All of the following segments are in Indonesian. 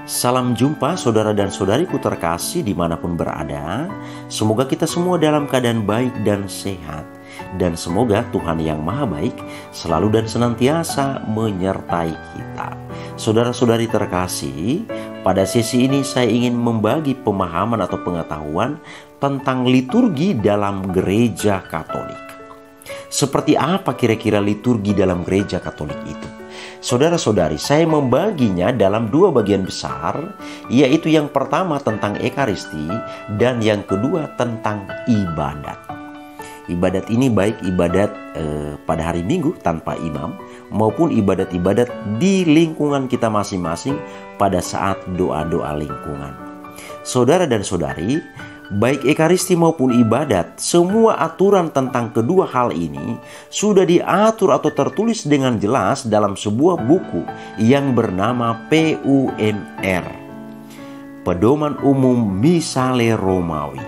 Salam jumpa saudara dan saudariku terkasih dimanapun berada. Semoga kita semua dalam keadaan baik dan sehat. Dan semoga Tuhan yang Maha Baik selalu dan senantiasa menyertai kita. Saudara-saudari terkasih, pada sesi ini saya ingin membagi pemahaman atau pengetahuan tentang liturgi dalam gereja Katolik. Seperti apa kira-kira liturgi dalam gereja Katolik itu? Saudara-saudari, saya membaginya dalam dua bagian besar, yaitu yang pertama tentang Ekaristi dan yang kedua tentang ibadat. Ibadat ini baik ibadat pada hari Minggu tanpa imam maupun ibadat-ibadat di lingkungan kita masing-masing pada saat doa-doa lingkungan. Saudara dan saudari, baik Ekaristi maupun ibadat, semua aturan tentang kedua hal ini sudah diatur atau tertulis dengan jelas dalam sebuah buku yang bernama PUMR, Pedoman Umum Misale Romawi.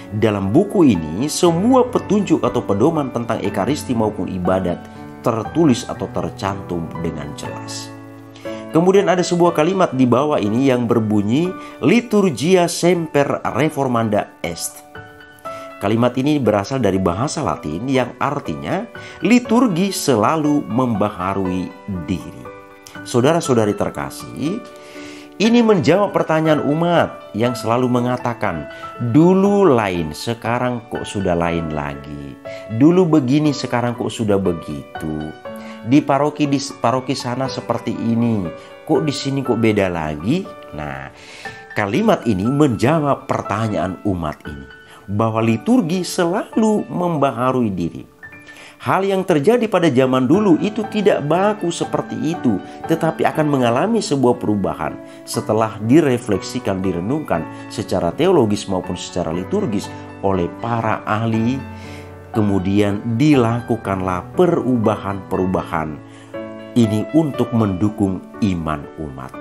Dalam buku ini, semua petunjuk atau pedoman tentang Ekaristi maupun ibadat tertulis atau tercantum dengan jelas. Kemudian ada sebuah kalimat di bawah ini yang berbunyi Liturgia semper reformanda est. Kalimat ini berasal dari bahasa Latin yang artinya liturgi selalu membaharui diri. Saudara-saudari terkasih, ini menjawab pertanyaan umat yang selalu mengatakan, dulu lain, sekarang kok sudah lain lagi. Dulu begini, sekarang kok sudah begitu. Di paroki sana seperti ini, kok di sini kok beda lagi? Nah, kalimat ini menjawab pertanyaan umat ini, bahwa liturgi selalu membaharui diri. Hal yang terjadi pada zaman dulu itu tidak baku seperti itu, tetapi akan mengalami sebuah perubahan setelah direfleksikan, direnungkan secara teologis maupun secara liturgis oleh para ahli. Kemudian dilakukanlah perubahan-perubahan ini untuk mendukung iman umat.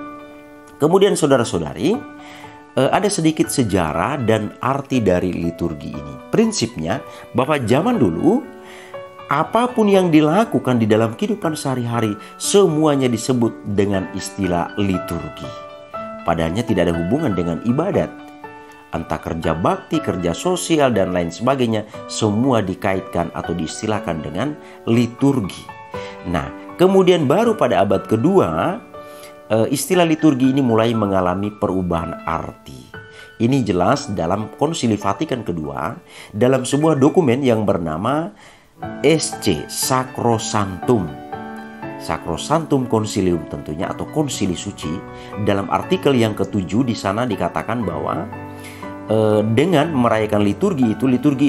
Kemudian saudara-saudari, ada sedikit sejarah dan arti dari liturgi ini. Prinsipnya bahwa zaman dulu, apapun yang dilakukan di dalam kehidupan sehari-hari semuanya disebut dengan istilah liturgi. Padanya tidak ada hubungan dengan ibadat. Entah kerja bakti, kerja sosial, dan lain sebagainya, semua dikaitkan atau diistilahkan dengan liturgi. Nah, kemudian baru pada abad kedua, istilah liturgi ini mulai mengalami perubahan arti. Ini jelas dalam Konsili Vatikan kedua, dalam sebuah dokumen yang bernama SC, Sacrosanctum. Sacrosanctum Concilium tentunya, atau Konsili Suci. Dalam artikel yang ke-7 di sana dikatakan bahwa dengan merayakan liturgi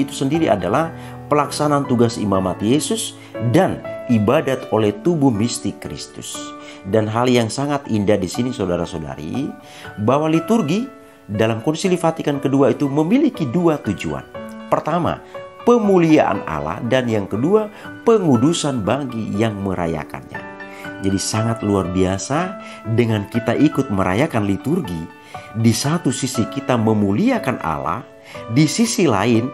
itu sendiri adalah pelaksanaan tugas imamat Yesus dan ibadat oleh tubuh mistik Kristus. Dan hal yang sangat indah di sini saudara-saudari, bahwa liturgi dalam Konsili Vatikan kedua itu memiliki dua tujuan. Pertama, pemuliaan Allah, dan yang kedua, pengudusan bagi yang merayakannya. Jadi sangat luar biasa dengan kita ikut merayakan liturgi. Di satu sisi kita memuliakan Allah, di sisi lain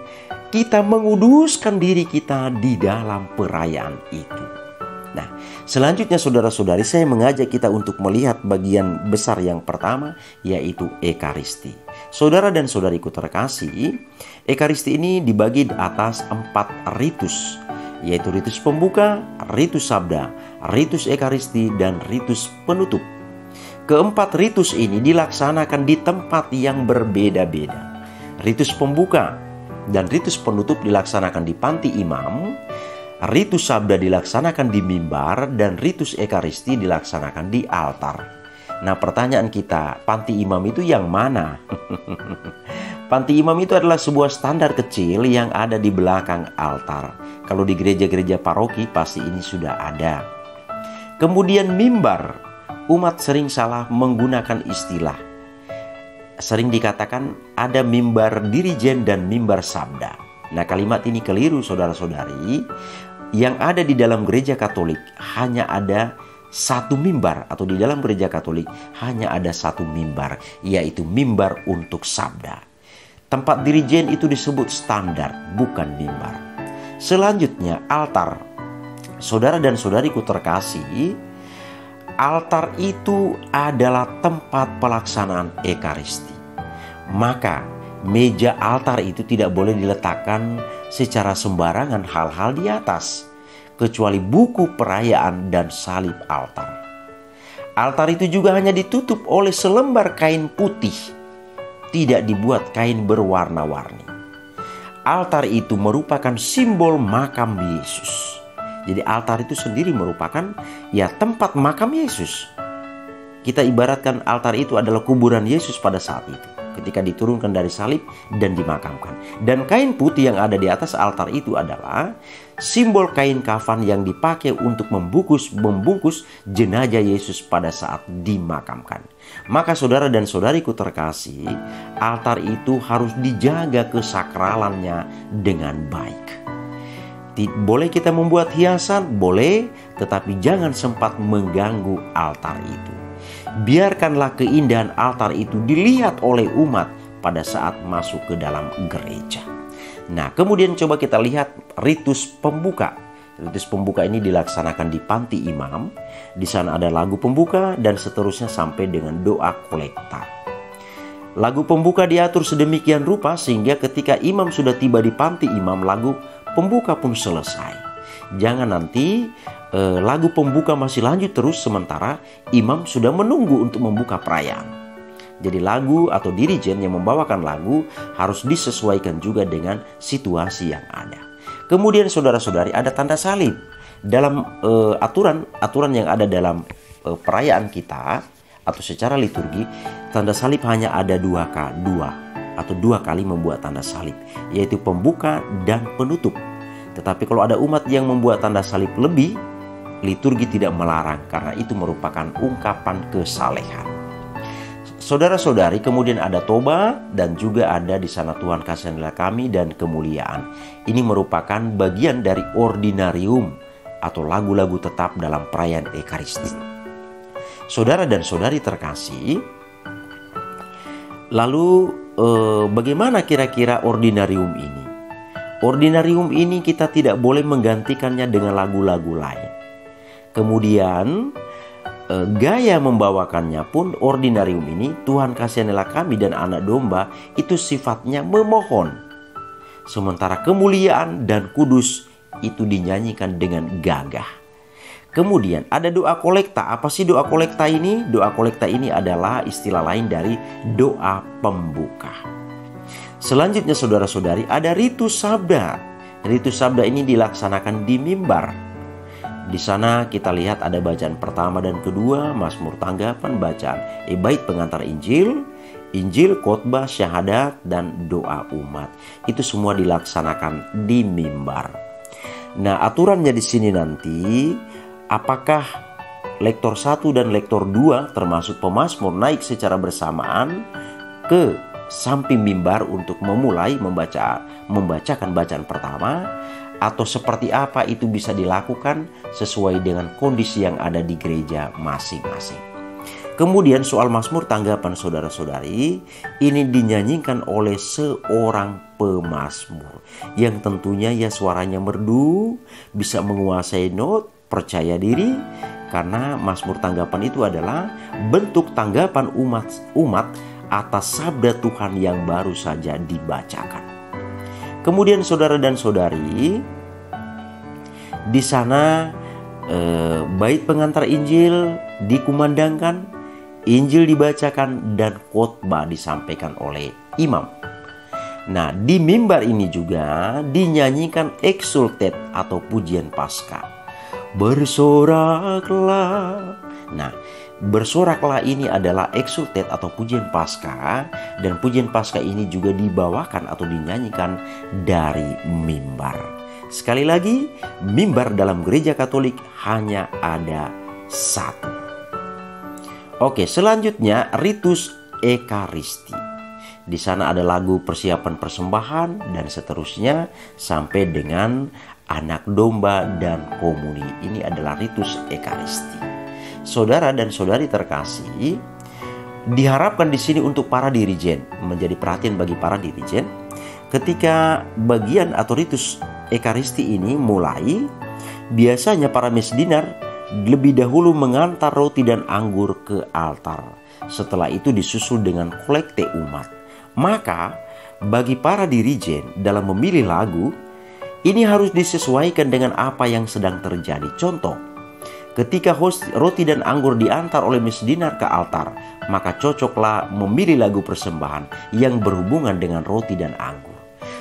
kita menguduskan diri kita di dalam perayaan itu. Nah, selanjutnya saudara-saudari, saya mengajak kita untuk melihat bagian besar yang pertama, yaitu Ekaristi. Saudara dan saudariku terkasih, Ekaristi ini dibagi atas 4 ritus, yaitu ritus pembuka, ritus sabda, ritus Ekaristi, dan ritus penutup. Keempat ritus ini dilaksanakan di tempat yang berbeda-beda. Ritus pembuka dan ritus penutup dilaksanakan di panti imam, ritus sabda dilaksanakan di mimbar, dan ritus Ekaristi dilaksanakan di altar. Nah, pertanyaan kita, panti imam itu yang mana? Panti imam itu adalah sebuah standar kecil yang ada di belakang altar. Kalau di gereja-gereja paroki pasti ini sudah ada. Kemudian mimbar. Umat sering salah menggunakan istilah. Sering dikatakan ada mimbar dirijen dan mimbar sabda. Nah, kalimat ini keliru saudara-saudari. Yang ada di dalam gereja Katolik hanya ada satu mimbar, atau di dalam gereja Katolik hanya ada satu mimbar, yaitu mimbar untuk sabda. Tempat dirijen itu disebut standar, bukan mimbar. Selanjutnya altar. Saudara dan saudariku terkasih, altar itu adalah tempat pelaksanaan Ekaristi. Maka meja altar itu tidak boleh diletakkan secara sembarangan hal-hal di atas, kecuali buku perayaan dan salib altar. Altar itu juga hanya ditutup oleh selembar kain putih, tidak dibuat kain berwarna-warni. Altar itu merupakan simbol makam Yesus. Jadi altar itu sendiri merupakan tempat makam Yesus. Kita ibaratkan altar itu adalah kuburan Yesus pada saat itu, ketika diturunkan dari salib dan dimakamkan. Dan kain putih yang ada di atas altar itu adalah simbol kain kafan yang dipakai untuk membungkus jenazah Yesus pada saat dimakamkan. Maka saudara dan saudariku terkasih, altar itu harus dijaga kesakralannya dengan baik. Boleh kita membuat hiasan, boleh, tetapi jangan sempat mengganggu altar itu. Biarkanlah keindahan altar itu dilihat oleh umat pada saat masuk ke dalam gereja. Nah, kemudian coba kita lihat ritus pembuka. Ritus pembuka ini dilaksanakan di panti imam. Di sana ada lagu pembuka dan seterusnya sampai dengan doa kolekta. Lagu pembuka diatur sedemikian rupa sehingga ketika imam sudah tiba di panti imam, lagu pembuka pun selesai. Jangan nanti lagu pembuka masih lanjut terus sementara imam sudah menunggu untuk membuka perayaan. Jadi lagu atau dirijen yang membawakan lagu harus disesuaikan juga dengan situasi yang ada. Kemudian saudara-saudari, ada tanda salib. Dalam aturan yang ada dalam perayaan kita atau secara liturgi, tanda salib hanya ada dua kali membuat tanda salib, yaitu pembuka dan penutup. Tetapi kalau ada umat yang membuat tanda salib lebih, liturgi tidak melarang karena itu merupakan ungkapan kesalehan. Saudara-saudari, kemudian ada toba dan juga ada di sana Tuhan kasianilah kami dan kemuliaan. Ini merupakan bagian dari ordinarium atau lagu-lagu tetap dalam perayaan Ekaristi. Saudara dan saudari terkasih, lalu bagaimana kira-kira ordinarium ini? Ordinarium ini kita tidak boleh menggantikannya dengan lagu-lagu lain. Kemudian gaya membawakannya pun ordinarium ini, Tuhan kasianilah kami dan anak domba, itu sifatnya memohon. Sementara kemuliaan dan kudus itu dinyanyikan dengan gagah. Kemudian ada doa kolekta. Apa sih doa kolekta ini? Doa kolekta ini adalah istilah lain dari doa pembuka. Selanjutnya saudara-saudari, ada ritus sabda. Ritus sabda ini dilaksanakan di mimbar. Di sana kita lihat ada bacaan pertama dan kedua, Mazmur tanggapan, bacaan bait pengantar Injil, khotbah, syahadat, dan doa umat. Itu semua dilaksanakan di mimbar. Nah, aturannya di sini nanti, apakah lektor 1 dan lektor 2 termasuk pemazmur naik secara bersamaan ke samping mimbar untuk memulai membacakan bacaan pertama, atau seperti apa itu bisa dilakukan sesuai dengan kondisi yang ada di gereja masing-masing. Kemudian soal Mazmur tanggapan saudara-saudari, ini dinyanyikan oleh seorang pemazmur yang tentunya suaranya merdu, bisa menguasai not, percaya diri, karena Mazmur tanggapan itu adalah bentuk tanggapan umat atas sabda Tuhan yang baru saja dibacakan. Kemudian saudara dan saudari, di sana bait pengantar Injil dikumandangkan, Injil dibacakan, dan khotbah disampaikan oleh imam. Nah, di mimbar ini juga dinyanyikan exsultet atau pujian Paskah. Bersoraklah. Nah, bersoraklah ini adalah exsultet atau pujian Paskah, dan pujian Paskah ini juga dibawakan atau dinyanyikan dari mimbar. Sekali lagi, mimbar dalam gereja Katolik hanya ada satu. Oke, selanjutnya ritus Ekaristi. Di sana ada lagu persiapan persembahan dan seterusnya sampai dengan anak domba dan komuni. Ini adalah ritus Ekaristi. Saudara dan saudari terkasih, diharapkan di sini untuk para dirijen, menjadi perhatian bagi para dirijen, ketika bagian atau ritus Ekaristi ini mulai, biasanya para mesdinar lebih dahulu mengantar roti dan anggur ke altar. Setelah itu disusul dengan kolekte umat. Maka bagi para dirijen dalam memilih lagu, ini harus disesuaikan dengan apa yang sedang terjadi. Contoh, ketika roti dan anggur diantar oleh misdinar ke altar, maka cocoklah memilih lagu persembahan yang berhubungan dengan roti dan anggur.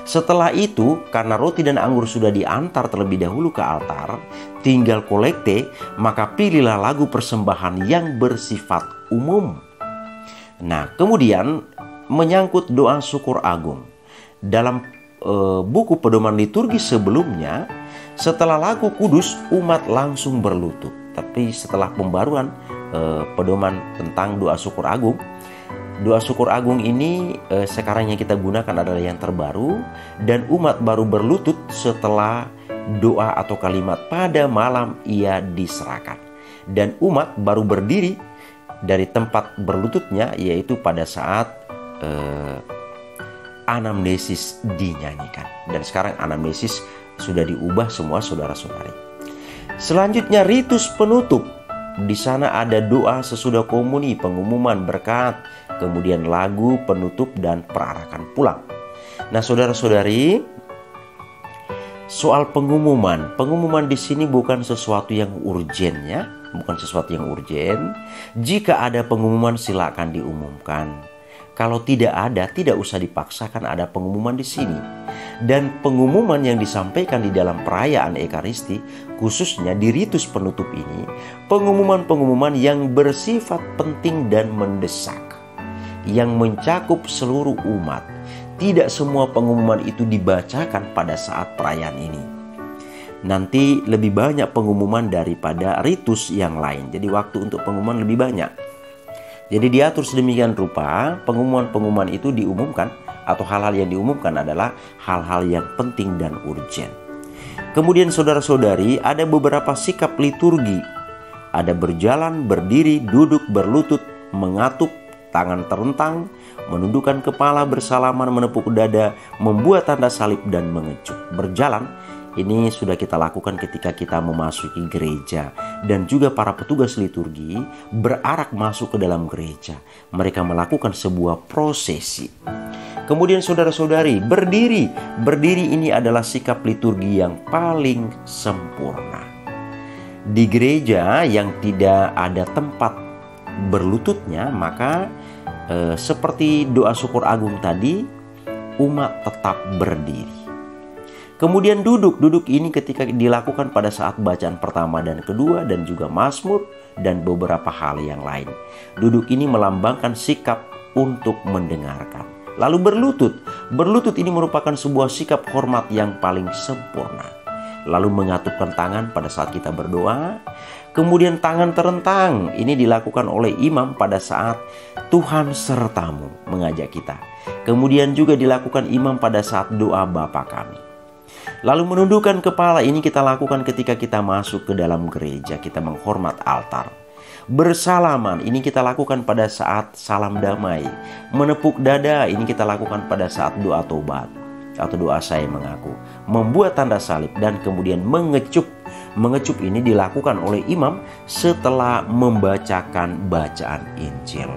Setelah itu, karena roti dan anggur sudah diantar terlebih dahulu ke altar, tinggal kolekte, maka pilihlah lagu persembahan yang bersifat umum. Nah, kemudian menyangkut doa syukur agung. Dalam buku pedoman liturgi sebelumnya, setelah lagu kudus, umat langsung berlutut. Tapi setelah pembaruan pedoman tentang doa syukur agung, doa syukur agung ini sekarang yang kita gunakan adalah yang terbaru, dan umat baru berlutut setelah doa atau kalimat pada malam ia diserahkan. Dan umat baru berdiri dari tempat berlututnya, yaitu pada saat anamnesis dinyanyikan. Dan sekarang anamnesis sudah diubah semua saudara-saudari. Selanjutnya ritus penutup. Di sana ada doa sesudah komuni, pengumuman berkat, kemudian lagu penutup dan perarakan pulang. Nah, saudara-saudari, soal pengumuman di sini bukan sesuatu yang urgen ya, bukan sesuatu yang urgen. Jika ada pengumuman silakan diumumkan. Kalau tidak ada, tidak usah dipaksakan ada pengumuman di sini. Dan pengumuman yang disampaikan di dalam perayaan Ekaristi, khususnya di ritus penutup ini, pengumuman-pengumuman yang bersifat penting dan mendesak, yang mencakup seluruh umat. Tidak semua pengumuman itu dibacakan pada saat perayaan ini. Nanti lebih banyak pengumuman daripada ritus yang lain. Jadi waktu untuk pengumuman lebih banyak. Jadi diatur sedemikian rupa, pengumuman-pengumuman itu diumumkan, atau hal-hal yang diumumkan adalah hal-hal yang penting dan urgen. Kemudian saudara-saudari, ada beberapa sikap liturgi. Ada berjalan, berdiri, duduk, berlutut, mengatup, tangan terentang, menundukkan kepala, bersalaman, menepuk dada, membuat tanda salib, dan mengecup. Berjalan, ini sudah kita lakukan ketika kita memasuki gereja. Dan juga para petugas liturgi berarak masuk ke dalam gereja. Mereka melakukan sebuah prosesi. Kemudian saudara-saudari, berdiri. Berdiri ini adalah sikap liturgi yang paling sempurna. Di gereja yang tidak ada tempat berlututnya, maka seperti doa syukur agung tadi, umat tetap berdiri. Kemudian duduk. Duduk ini ketika dilakukan pada saat bacaan pertama dan kedua, dan juga mazmur dan beberapa hal yang lain. Duduk ini melambangkan sikap untuk mendengarkan. Lalu berlutut. Berlutut ini merupakan sebuah sikap hormat yang paling sempurna. Lalu mengatupkan tangan pada saat kita berdoa. Kemudian tangan terentang. Ini dilakukan oleh imam pada saat Tuhan sertamu mengajak kita. Kemudian juga dilakukan imam pada saat doa Bapa kami. Lalu menundukkan kepala, ini kita lakukan ketika kita masuk ke dalam gereja, kita menghormat altar. Bersalaman, ini kita lakukan pada saat salam damai. Menepuk dada, ini kita lakukan pada saat doa tobat atau doa saya mengaku. Membuat tanda salib dan kemudian mengecup. Mengecup ini dilakukan oleh imam setelah membacakan bacaan Injil.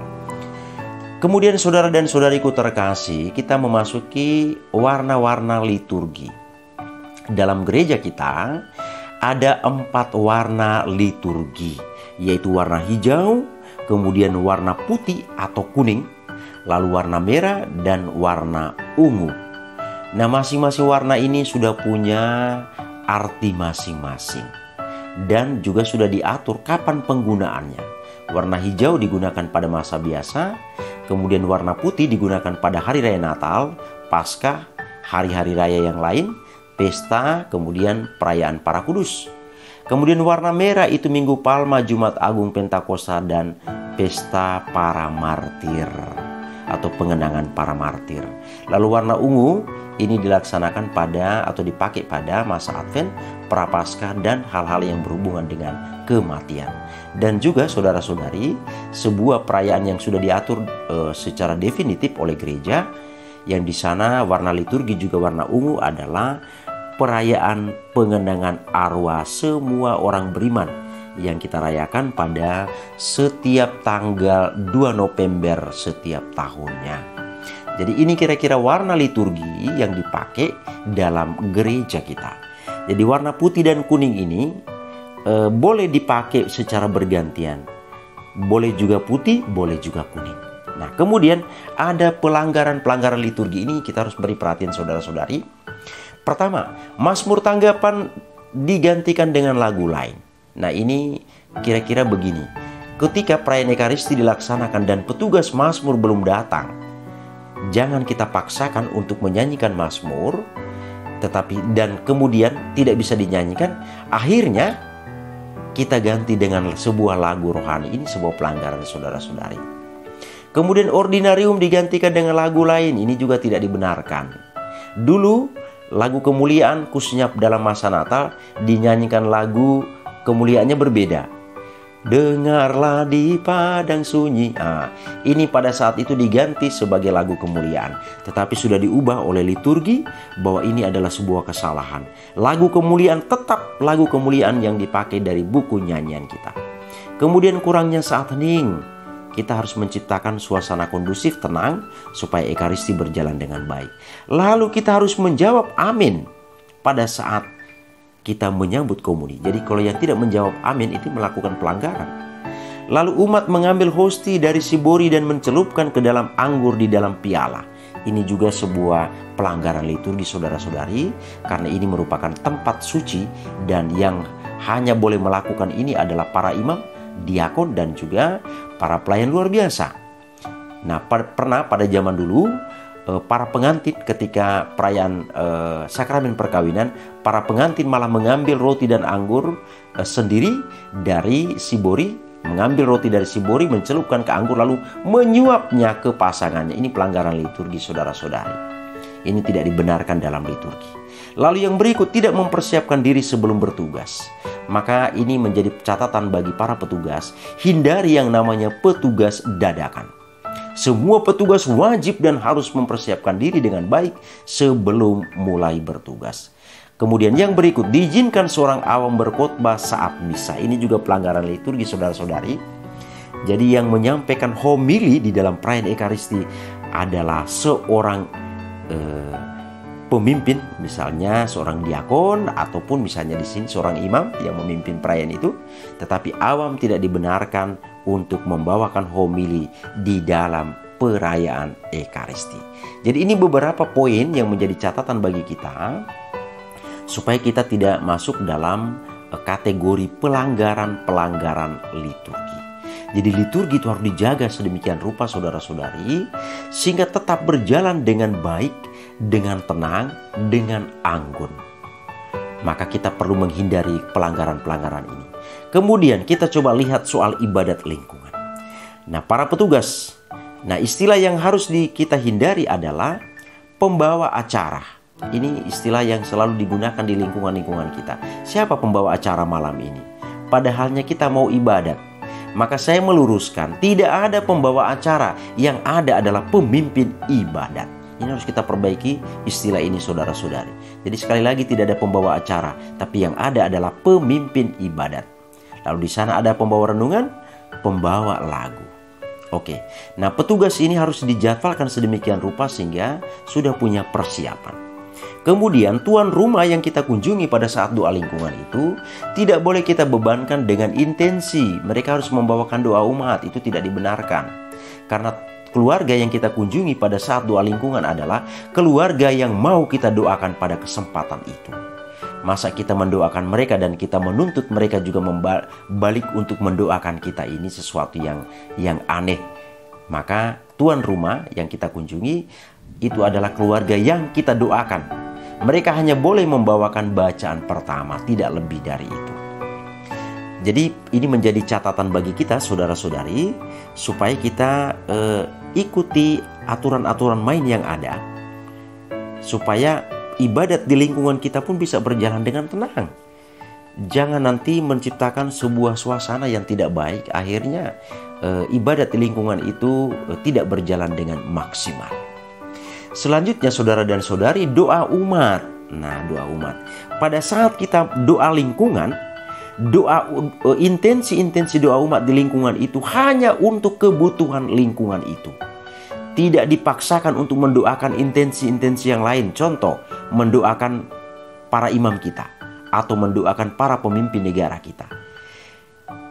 Kemudian saudara dan saudariku terkasih, kita memasuki warna-warna liturgi. Dalam gereja kita ada 4 warna liturgi, yaitu warna hijau, kemudian warna putih atau kuning, lalu warna merah dan warna ungu. Nah, masing-masing warna ini sudah punya arti masing-masing dan juga sudah diatur kapan penggunaannya. Warna hijau digunakan pada masa biasa, kemudian warna putih digunakan pada hari raya Natal, Paskah, hari-hari raya yang lain, pesta, kemudian perayaan para kudus. Kemudian warna merah itu Minggu Palma, Jumat Agung, Pentakosta, dan pesta para martir atau pengenangan para martir. Lalu warna ungu ini dilaksanakan pada atau dipakai pada masa Advent, Prapaskah, dan hal-hal yang berhubungan dengan kematian. Dan juga saudara-saudari, sebuah perayaan yang sudah diatur secara definitif oleh gereja, yang di sana warna liturgi juga warna ungu adalah perayaan pengenangan arwah semua orang beriman yang kita rayakan pada setiap tanggal 2 November setiap tahunnya. Jadi ini kira-kira warna liturgi yang dipakai dalam gereja kita. Jadi warna putih dan kuning ini boleh dipakai secara bergantian. Boleh juga putih, boleh juga kuning. Nah, kemudian ada pelanggaran-pelanggaran liturgi ini kita harus beri perhatian saudara-saudari. Pertama, Mazmur tanggapan digantikan dengan lagu lain. Nah, ini kira-kira begini. Ketika perayaan Ekaristi dilaksanakan dan petugas Mazmur belum datang, jangan kita paksakan untuk menyanyikan Mazmur, dan kemudian tidak bisa dinyanyikan, akhirnya kita ganti dengan sebuah lagu rohani. Ini sebuah pelanggaran saudara-saudari. Kemudian ordinarium digantikan dengan lagu lain, ini juga tidak dibenarkan. Dulu lagu kemuliaan khususnya dalam masa Natal dinyanyikan lagu kemuliaannya berbeda. Dengarlah di padang sunyi. Ini pada saat itu diganti sebagai lagu kemuliaan. Tetapi sudah diubah oleh liturgi bahwa ini adalah sebuah kesalahan. Lagu kemuliaan tetap lagu kemuliaan yang dipakai dari buku nyanyian kita. Kemudian kurangnya saat hening. Kita harus menciptakan suasana kondusif, tenang, supaya Ekaristi berjalan dengan baik. Lalu kita harus menjawab amin pada saat kita menyambut komuni. Jadi kalau yang tidak menjawab amin itu melakukan pelanggaran. Lalu umat mengambil hosti dari sibori dan mencelupkan ke dalam anggur di dalam piala. Ini juga sebuah pelanggaran liturgi saudara-saudari, karena ini merupakan tempat suci dan yang hanya boleh melakukan ini adalah para imam, diakon, dan juga para pelayan luar biasa. Nah, pernah pada zaman dulu para pengantin ketika perayaan sakramen perkawinan, para pengantin malah mengambil roti dan anggur sendiri dari sibori, mengambil roti dari sibori, mencelupkan ke anggur lalu menyuapnya ke pasangannya. Ini pelanggaran liturgi saudara-saudari. Ini tidak dibenarkan dalam liturgi. Lalu yang berikut, tidak mempersiapkan diri sebelum bertugas. Maka ini menjadi catatan bagi para petugas, hindari yang namanya petugas dadakan. Semua petugas wajib dan harus mempersiapkan diri dengan baik sebelum mulai bertugas. Kemudian yang berikut, diizinkan seorang awam berkhotbah saat misa. Ini juga pelanggaran liturgi saudara-saudari. Jadi yang menyampaikan homili di dalam perayaan Ekaristi adalah seorang pemimpin, misalnya seorang diakon ataupun misalnya di sini seorang imam yang memimpin perayaan itu. Tetapi awam tidak dibenarkan untuk membawakan homili di dalam perayaan Ekaristi. Jadi ini beberapa poin yang menjadi catatan bagi kita supaya kita tidak masuk dalam kategori pelanggaran-pelanggaran liturgi. Jadi liturgi itu harus dijaga sedemikian rupa saudara-saudari sehingga tetap berjalan dengan baik, dengan tenang, dengan anggun. Maka kita perlu menghindari pelanggaran-pelanggaran ini. Kemudian kita coba lihat soal ibadat lingkungan. Nah, para petugas, istilah yang harus kita hindari adalah pembawa acara. Ini istilah yang selalu digunakan di lingkungan-lingkungan kita. Siapa pembawa acara malam ini? Padahalnya kita mau ibadat. Maka saya meluruskan, tidak ada pembawa acara, yang ada adalah pemimpin ibadat. Ini harus kita perbaiki istilah ini saudara-saudari. Jadi sekali lagi tidak ada pembawa acara, tapi yang ada adalah pemimpin ibadat. Lalu di sana ada pembawa renungan, pembawa lagu. Oke. Nah, petugas ini harus dijadwalkan sedemikian rupa sehingga sudah punya persiapan. Kemudian tuan rumah yang kita kunjungi pada saat doa lingkungan itu tidak boleh kita bebankan dengan intensi mereka harus membawakan doa umat. Itu tidak dibenarkan. Karena keluarga yang kita kunjungi pada saat doa lingkungan adalah keluarga yang mau kita doakan pada kesempatan itu. Masa kita mendoakan mereka dan kita menuntut mereka juga balik untuk mendoakan kita, ini sesuatu yang aneh. Maka tuan rumah yang kita kunjungi itu adalah keluarga yang kita doakan. Mereka hanya boleh membawakan bacaan pertama, tidak lebih dari itu. Jadi ini menjadi catatan bagi kita saudara-saudari supaya kita ikuti aturan-aturan main yang ada supaya ibadat di lingkungan kita pun bisa berjalan dengan tenang. Jangan nanti menciptakan sebuah suasana yang tidak baik, akhirnya ibadat di lingkungan itu tidak berjalan dengan maksimal. Selanjutnya saudara dan saudari, doa umat. Nah, doa umat. Pada saat kita doa lingkungan, intensi doa umat di lingkungan itu hanya untuk kebutuhan lingkungan itu. Tidak dipaksakan untuk mendoakan intensi-intensi yang lain. Contoh, mendoakan para imam kita atau mendoakan para pemimpin negara kita.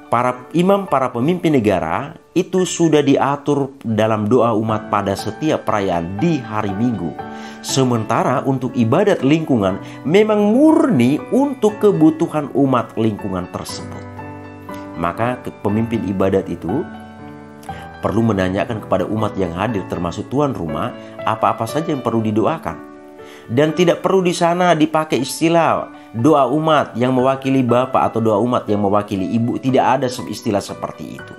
Para imam, para pemimpin negara itu sudah diatur dalam doa umat pada setiap perayaan di hari Minggu. Sementara untuk ibadat lingkungan memang murni untuk kebutuhan umat lingkungan tersebut. Maka pemimpin ibadat itu perlu menanyakan kepada umat yang hadir termasuk tuan rumah apa-apa saja yang perlu didoakan. Dan tidak perlu di sana dipakai istilah doa umat yang mewakili bapak atau doa umat yang mewakili ibu. Tidak ada istilah seperti itu.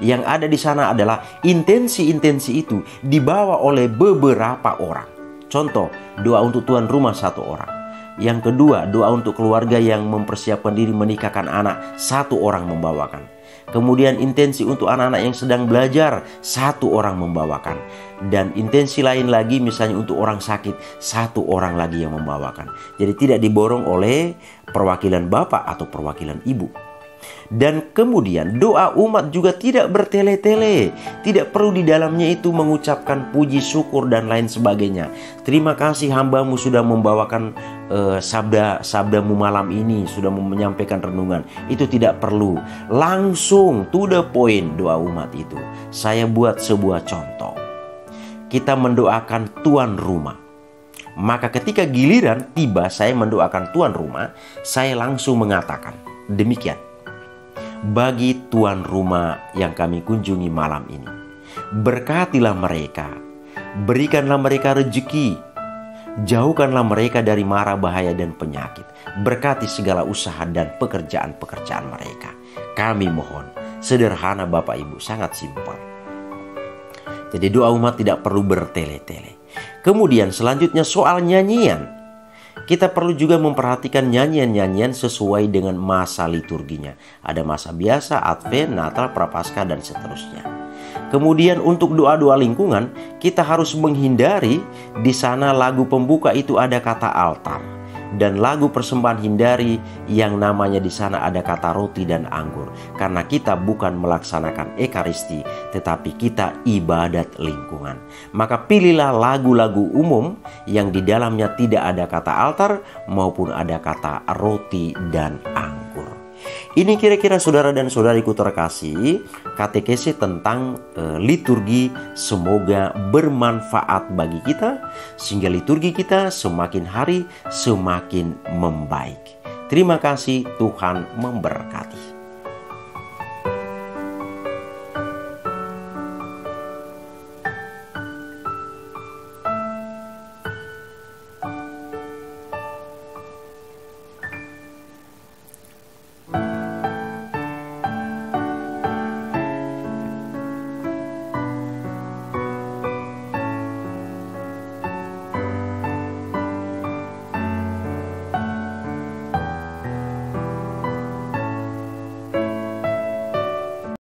Yang ada di sana adalah intensi-intensi itu dibawa oleh beberapa orang. Contoh, doa untuk tuan rumah 1 orang. Yang kedua, doa untuk keluarga yang mempersiapkan diri menikahkan anak, 1 orang membawakan. Kemudian intensi untuk anak-anak yang sedang belajar, 1 orang membawakan. Dan intensi lain lagi misalnya untuk orang sakit, 1 orang lagi yang membawakan. Jadi tidak diborong oleh perwakilan bapak atau perwakilan ibu. Dan kemudian doa umat juga tidak bertele-tele. Tidak perlu di dalamnya itu mengucapkan puji syukur dan lain sebagainya. Terima kasih hambamu sudah membawakan sabdamu malam ini, sudah menyampaikan renungan. Itu tidak perlu. Langsung to the point doa umat itu. Saya buat sebuah contoh. Kita mendoakan tuan rumah. Maka ketika giliran tiba saya mendoakan tuan rumah, saya langsung mengatakan demikian. Bagi tuan rumah yang kami kunjungi malam ini, berkatilah mereka, berikanlah mereka rezeki, jauhkanlah mereka dari mara bahaya dan penyakit, berkati segala usaha dan pekerjaan-pekerjaan mereka. Kami mohon. Sederhana Bapak Ibu, sangat simpel. Jadi doa umat tidak perlu bertele-tele. Kemudian selanjutnya soal nyanyian. Kita perlu juga memperhatikan nyanyian-nyanyian sesuai dengan masa liturginya. Ada masa biasa, Advent, Natal, Prapaskah, dan seterusnya. Kemudian untuk doa-doa lingkungan, kita harus menghindari di sana lagu pembuka itu ada kata altar. Dan lagu persembahan hindari yang namanya di sana ada kata roti dan anggur. Karena kita bukan melaksanakan ekaristi, tetapi kita ibadat lingkungan. Maka pilihlah lagu-lagu umum yang di dalamnya tidak ada kata altar maupun ada kata roti dan anggur. Ini kira-kira saudara dan saudariku terkasih, katekesi tentang liturgi semoga bermanfaat bagi kita, sehingga liturgi kita semakin hari semakin membaik. Terima kasih, Tuhan memberkati.